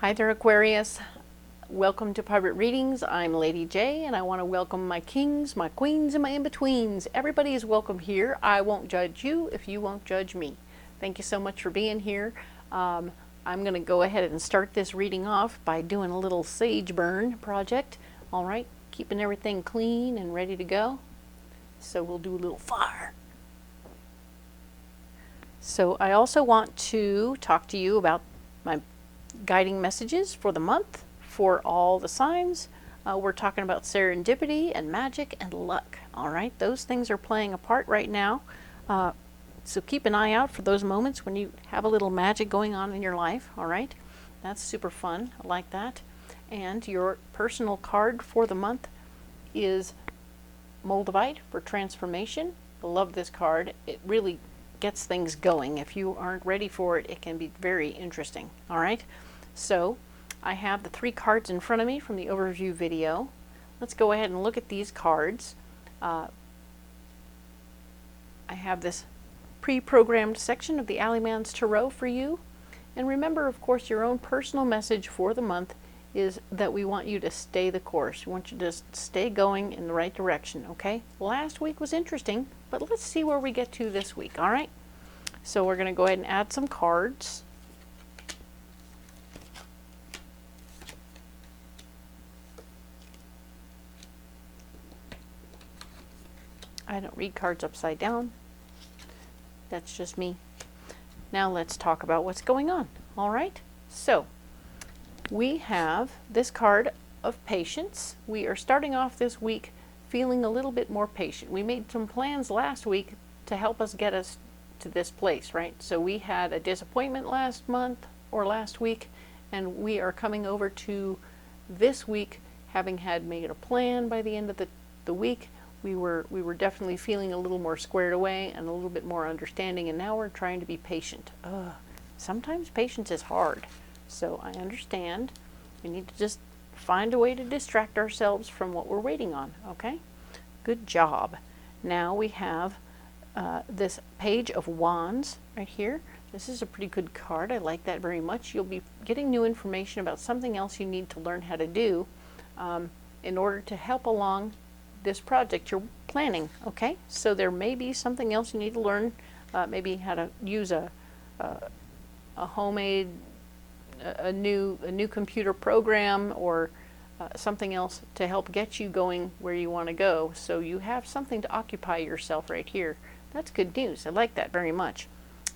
Hi there, Aquarius. Welcome to Private Readings. I'm Lady J, and I want to welcome my kings, my queens, and my in-betweens. Everybody is welcome here. I won't judge you if you won't judge me. Thank you so much for being here. I'm going to go ahead and start this reading off by doing a little sage burn project. All right, keeping everything clean and ready to go. So we'll do a little fire. So I also want to talk to you about my guiding messages for the month for all the signs. We're talking about serendipity and magic and luck. All right, those things are playing a part right now. So keep an eye out for those moments when you have a little magic going on in your life. All right, that's super fun. I like that. And your personal card for the month is Moldavite for transformation. I love this card. It really gets things going. If you aren't ready for it, it can be very interesting. All right, so I have the 3 cards in front of me from the overview video. Let's go ahead and look at these cards. I have this pre-programmed section of the Alleyman's Tarot for you. And remember, of course, your own personal message for the month is that we want you to stay the course. We want you to stay going in the right direction, okay? Last week was interesting, but let's see where we get to this week, all right? So we're going to go ahead and add some cards. I don't read cards upside down. That's just me. Now let's talk about what's going on, all right? So we have this card of patience. We are starting off this week feeling a little bit more patient. We made some plans last week to help us get us to this place, right? So we had a disappointment last month or last week, and we are coming over to this week having had made a plan by the end of the week. We were definitely feeling a little more squared away and a little bit more understanding, and now we're trying to be patient. Sometimes patience is hard, so I understand. We need to just find a way to distract ourselves from what we're waiting on, okay? Good job. Now we have this Page of Wands right here. This is a pretty good card. I like that very much. You'll be getting new information about something else you need to learn how to do in order to help along this project you're planning, okay? So there may be something else you need to learn, maybe how to use a homemade, a new computer program, or something else to help get you going where you want to go. So you have something to occupy yourself right here. That's good news. I like that very much.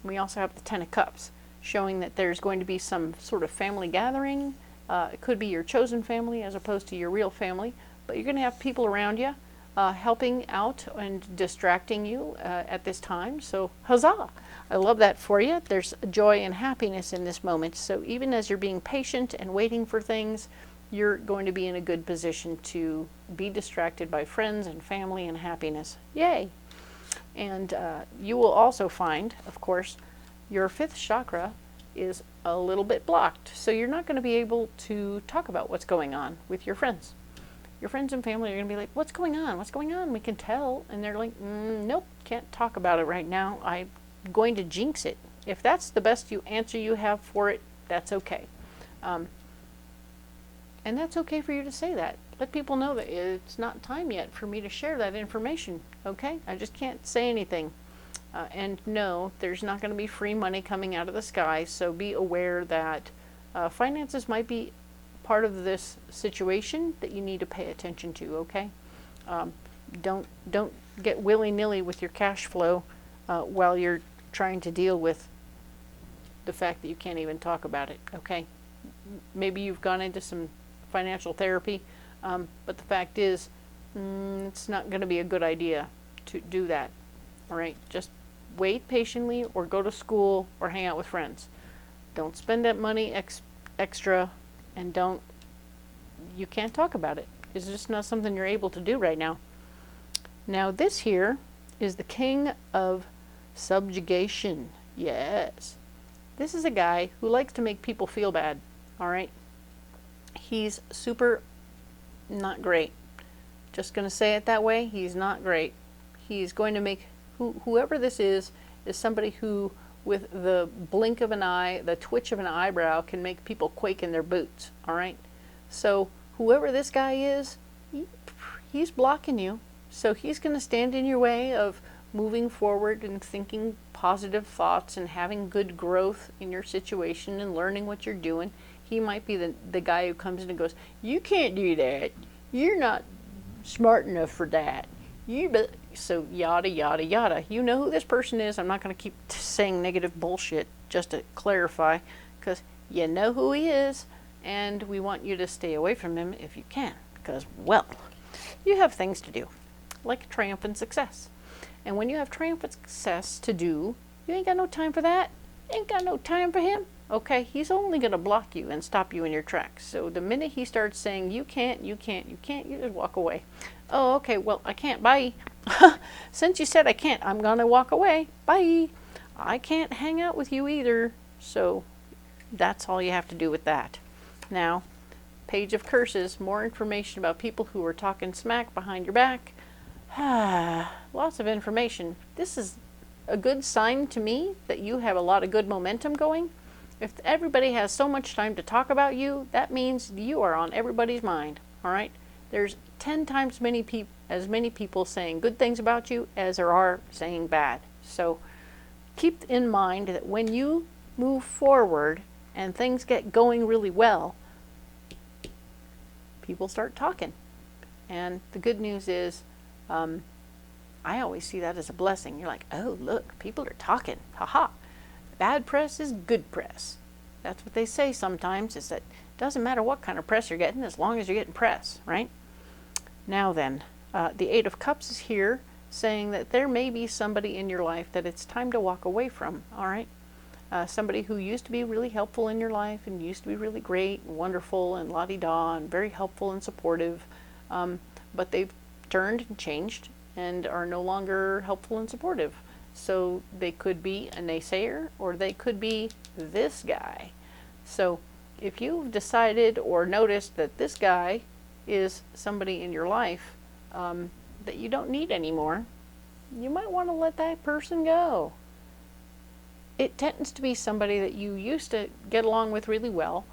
We also have the 10 of Cups, showing that there's going to be some sort of family gathering. It could be your chosen family as opposed to your real family, but you're going to have people around you helping out and distracting you at this time. So huzzah! I love that for you. There's joy and happiness in this moment. So even as you're being patient and waiting for things, you're going to be in a good position to be distracted by friends and family and happiness. Yay! And you will also find, of course, your 5th chakra is a little bit blocked. So you're not going to be able to talk about what's going on with your friends. Your friends and family are going to be like, what's going on? What's going on? We can tell. And they're like, nope, can't talk about it right now. I'm going to jinx it. If that's the best answer you have for it, that's okay. And that's okay for you to say that. Let people know that it's not time yet for me to share that information, okay? I just can't say anything. And no, there's not going to be free money coming out of the sky, so be aware that finances might be part of this situation that you need to pay attention to, okay? Don't get willy-nilly with your cash flow while you're trying to deal with the fact that you can't even talk about it, okay? Maybe you've gone into some financial therapy, but the fact is it's not going to be a good idea to do that, all right? Just wait patiently, or go to school, or hang out with friends. Don't spend that money extra, and you can't talk about it. It's just not something you're able to do right now. Now this here is the King of Subjugation. Yes. This is a guy who likes to make people feel bad, all right? He's super not great. Just going to say it that way. He's not great. He's going to make, whoever this is somebody who with the blink of an eye, the twitch of an eyebrow can make people quake in their boots, all right? So whoever this guy is, he's blocking you. So he's going to stand in your way of moving forward and thinking positive thoughts and having good growth in your situation and learning what you're doing. He might be the guy who comes in and goes, you can't do that. You're not smart enough for that. So yada, yada, yada. You know who this person is. I'm not going to keep saying negative bullshit just to clarify, because you know who he is, and we want you to stay away from him if you can, because, well, you have things to do, like triumphant success. And when you have triumphant success to do, you ain't got no time for that. Ain't got no time for him. Okay, he's only going to block you and stop you in your tracks. So the minute he starts saying, you can't, you can't, you can't, you just walk away. Oh, okay, well, I can't, bye. Since you said I can't, I'm going to walk away. Bye. I can't hang out with you either. So that's all you have to do with that. Now, Page of Curses, more information about people who are talking smack behind your back. Lots of information. This is a good sign to me that you have a lot of good momentum going. If everybody has so much time to talk about you, that means you are on everybody's mind, all right? There's 10 times as many people saying good things about you as there are saying bad. So keep in mind that when you move forward and things get going really well, people start talking. And the good news is, I always see that as a blessing. You're like, oh, look, people are talking. Ha-ha. Bad press is good press. That's what they say sometimes, is that it doesn't matter what kind of press you're getting as long as you're getting press, right? Now then, the Eight of Cups is here saying that there may be somebody in your life that it's time to walk away from, all right? Somebody who used to be really helpful in your life and used to be really great and wonderful and la-di-da and very helpful and supportive, but they've turned and changed and are no longer helpful and supportive. So they could be a naysayer, or they could be this guy. So if you've decided or noticed that this guy is somebody in your life that you don't need anymore, you might want to let that person go. It tends to be somebody that you used to get along with really well,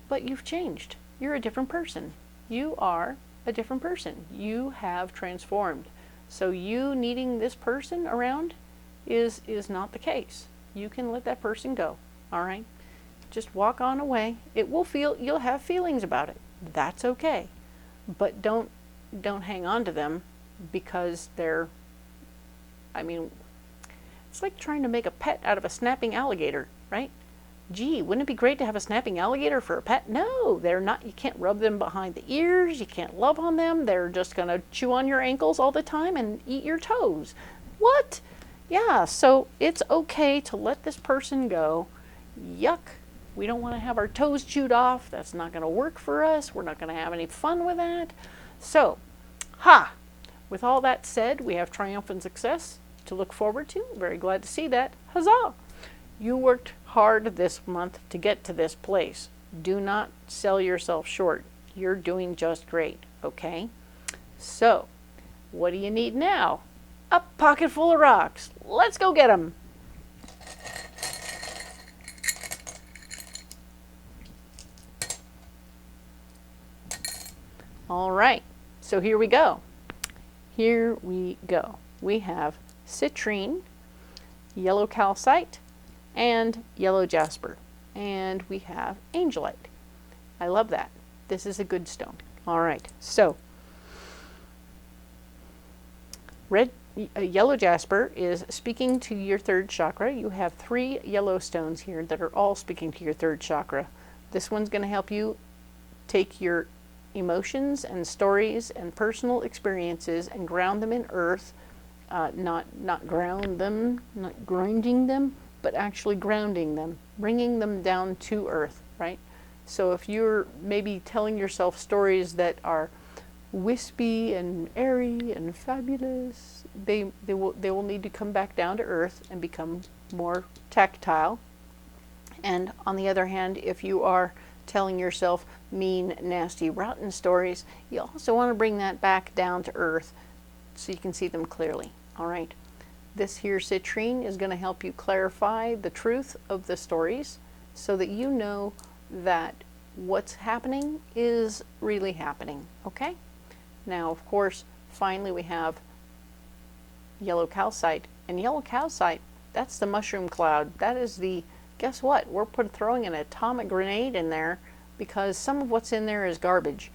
but you've changed. You're a different person. You are a different person. You have transformed. So you needing this person around is not the case. You can let that person go, all right? Just walk on away. You'll have feelings about it. That's okay. But don't hang on to them because it's like trying to make a pet out of a snapping alligator, right? Gee, wouldn't it be great to have a snapping alligator for a pet? No, they're not. You can't rub them behind the ears. You can't love on them. They're just going to chew on your ankles all the time and eat your toes. What? Yeah, so it's okay to let this person go. Yuck. We don't want to have our toes chewed off. That's not going to work for us. We're not going to have any fun with that. So, with all that said, we have triumphant success to look forward to. Very glad to see that. Huzzah! You worked hard this month to get to this place. Do not sell yourself short. You're doing just great, okay? So, what do you need now? A pocket full of rocks. Let's go get them. All right, so here we go. Here we go. We have citrine, yellow calcite, and yellow jasper. And we have angelite. I love that. This is a good stone. All right, so yellow jasper is speaking to your third chakra. You have 3 yellow stones here that are all speaking to your third chakra. This one's going to help you take your emotions and stories and personal experiences and ground them in earth. Not ground them, not grinding them, but actually grounding them, bringing them down to earth, right? So if you're maybe telling yourself stories that are wispy and airy and fabulous, they will need to come back down to earth and become more tactile. And on the other hand, if you are telling yourself mean, nasty, rotten stories, you also want to bring that back down to earth so you can see them clearly. All right. This here citrine is going to help you clarify the truth of the stories so that you know that what's happening is really happening, okay? Now, of course, finally we have yellow calcite. And yellow calcite, that's the mushroom cloud. That is the, guess what? We're throwing an atomic grenade in there because some of what's in there is garbage.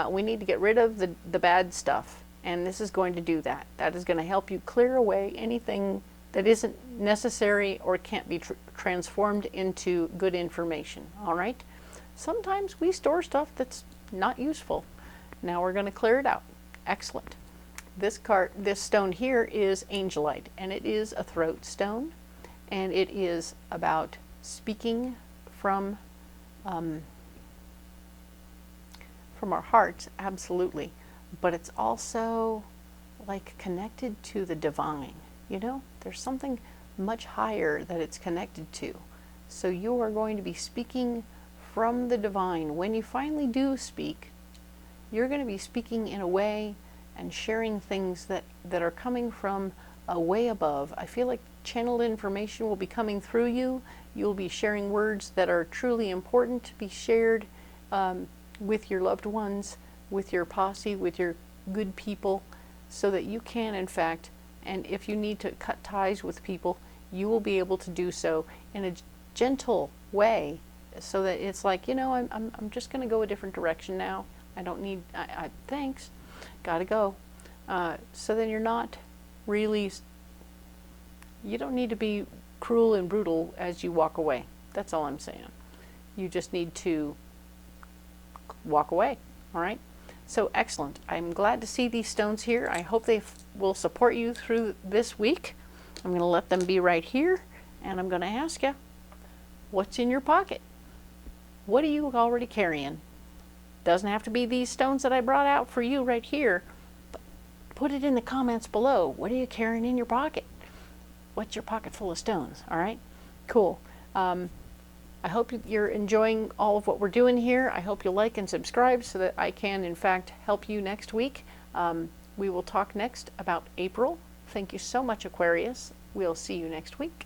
We need to get rid of the bad stuff. And this is going to do that. That is going to help you clear away anything that isn't necessary or can't be transformed into good information, all right? Sometimes we store stuff that's not useful. Now we're going to clear it out. Excellent. This stone here is angelite, and it is a throat stone, and it is about speaking from our hearts, absolutely. But it's also like connected to the divine, you know? There's something much higher that it's connected to. So you are going to be speaking from the divine. When you finally do speak, you're going to be speaking in a way and sharing things that are coming from a way above. I feel like channeled information will be coming through you. You'll be sharing words that are truly important to be shared with your loved ones, with your posse, with your good people, so that you can, in fact, and if you need to cut ties with people, you will be able to do so in a gentle way, so that it's like, you know, I'm just going to go a different direction now. I don't need, thanks, gotta go. So then you're not really, you don't need to be cruel and brutal as you walk away. That's all I'm saying. You just need to walk away, all right? So excellent. I'm glad to see these stones here. I hope they will support you through this week. I'm going to let them be right here, and I'm going to ask you, what's in your pocket? What are you already carrying? Doesn't have to be these stones that I brought out for you right here, but put it in the comments below. What are you carrying in your pocket? What's your pocket full of stones? All right, cool. I hope you're enjoying all of what we're doing here. I hope you'll like and subscribe so that I can, in fact, help you next week. We will talk next about April. Thank you so much, Aquarius. We'll see you next week.